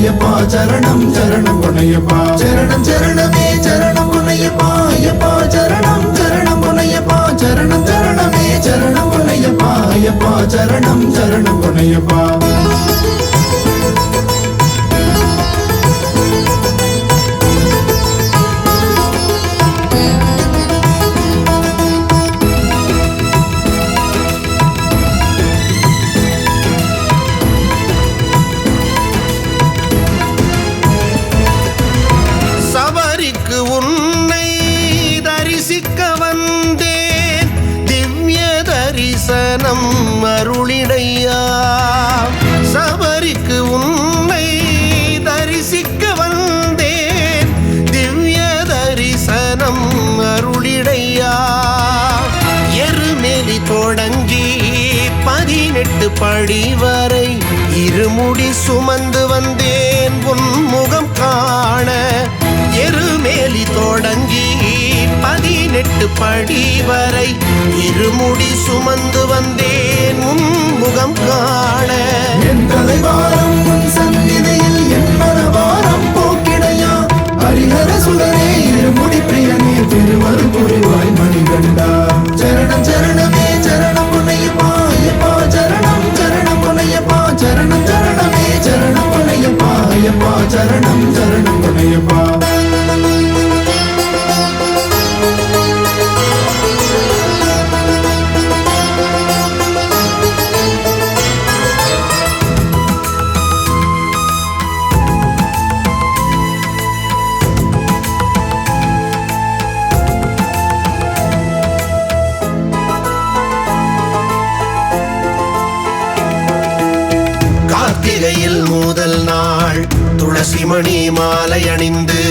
ஐயப்பா சரணம் சரணம் பொன்னையப்பா சரணம் சரணமே சரணம் பொன்னையப்பா ஐயப்பா சரணம் சரணம் பொன்னையப்பா சரணம் சரணமே சரணம் பொன்னையப்பா ஐயப்பா சரணம் சரணம் பொன்னையப்பா அருளிடையா சபரிக்கு உன்னை தரிசிக்க வந்தேன் திவ்ய தரிசனம் அருளிடையா எருமேலி தொடங்கி 18 படி வரை இருமுடி சுமந்து வந்தேன் உன் முகம் காண எருமேலி தொடங்கி 18 படி வரை இருமுடி சுமந்து வந்தேன் உன் முகம் காண என் தலைவாரம் உன் சந்நிதியில் என் மனவாரம் போக்கிடையா ஹரிஹர சுடரே இருமுடி பிரியனே திருவருள் புரிவாய் மணிகண்டா சரணம் சரணமே சரணம் பொன்னையப்பா ஐயப்பா சரணம் சரணம் பொன்னையப்பா சரணம் சரணமே சரணம் பொன்னையப்பா ஐயப்பா சரணம் சரணம் பொன்னையப்பா கார்த்திகையில் முதல் நாள் துளசி மணி மாலை அணிந்து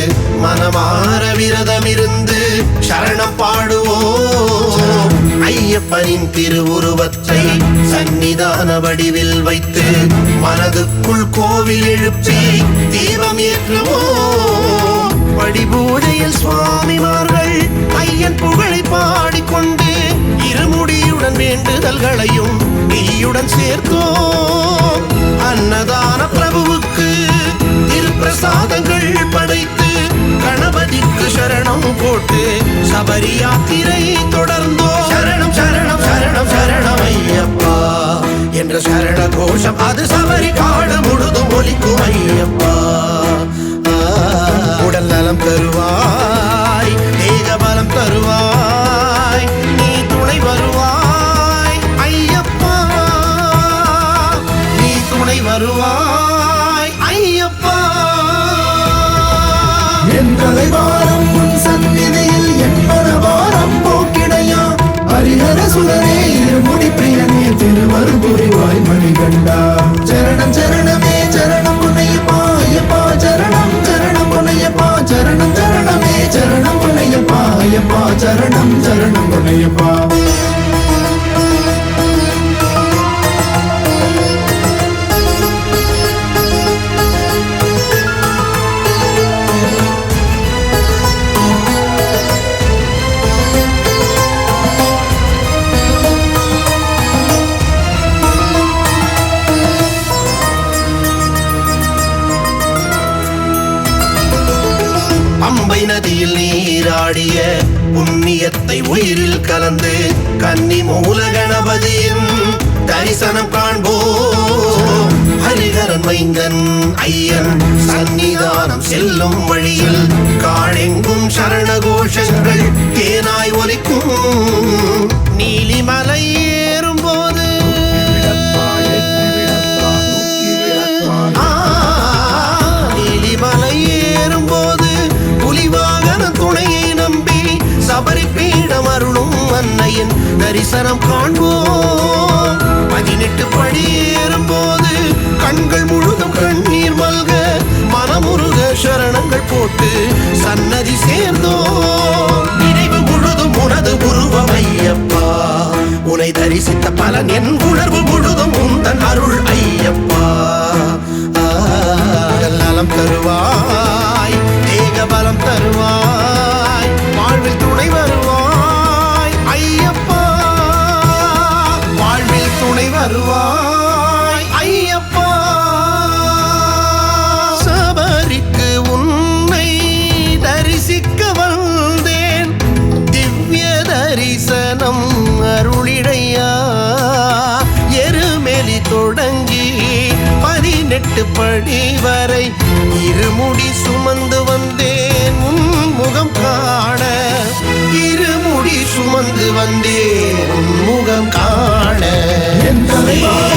மனமார விரதமிருந்து சரணம் பாடுவோம் ஐயப்பனின் திருவுருவத்தை சந்நிதான வடிவில் வைத்து மனதுக்குள் கோவில் எழுப்பி தீபம் ஏற்றுவோம் படிபூஜையில் சுவாமிமார்கள் ஐயன் புகழை பாடிக்கொண்டு இருமுடியுடன் வேண்டுதல்களையும் நீயுடன் சேர்த்தோம் அன்னதான பிரபுவுக்கு திருப்பிரசாதங்கள் படைத்து கணபதிக்கு சரணம் போட்டு சபரி யாத்திரை தொடர்ந்தோம் சரணம் சரணம் சரணம் சரணம் ஐயப்பா என்ற சரண கோஷம் அது சபரி காடு முழுதும் ஒலிக்கும் ஐயப்பா உடல் நலம் தருவாய் தேக பலம் தருவாய் நீ துணை வருவாய் ஐயப்பா நீ துணை வருவாய் ஐயப்பா என் தலைவாரம் உன் சந்நிதியில் என் மனவாரம் போக்கிடையா ஹரிஹர சுடரே இருமுடி பிரியனே திருவருள் புரிவாய் மணிகண்டா சரணம் சரணமே சரணம் பொன்னையப்பா ஐயப்பா சரணம் சரணம் பொன்னையப்பா சரணம் சரணமே சரணம் பொன்னையப்பா ஐயப்பா சரணம் சரணம் பொன்னையப்பா பம்பை நதியில் நீராடிய புண்ணியத்தை உயிரில் கலந்து கன்னி மூல கணபதியின் தரிசனம் காண்போம் ஹரிஹரன் மைந்தன் ஐயன் சந்நிதானம் செல்லும் வழியில் காணெங்கும் சரண கோஷங்கள் தேனாய் ஒலிக்கும் நீலிமலை ஏறும் போது நீலிமலை ஏறும் போது புலிவாகன துணையை நம்பி சபரி பீடம் அருளும் அன்னையின் தரிசனம் காண்போம் 18 படி ஏறும் போது கண்கள் முழுதும் கண்ணீர் மல்க மனமுருக சரணங்கள் போட்டு சன்னதி சேர்ந்தோம் நினைவு முழுதும் உனது உருவம் ஐயப்பா உனை தரிசித்த பலன் என் உணர்வு முழுதும் உந்தன் அருள் ஐயப்பா நலம் தருவாய் தேக பலம் தருவாய் வாழ்வில் துணை வருவாய் ஐயப்பா வாழ்வில் துணை வருவாய் ஐயப்பா படி வரை இருமுடி சுமந்து வந்தேன் உன் முகம் காண. இருமுடி சுமந்து வந்தேன் உன் முகம் காண. என் தலைவா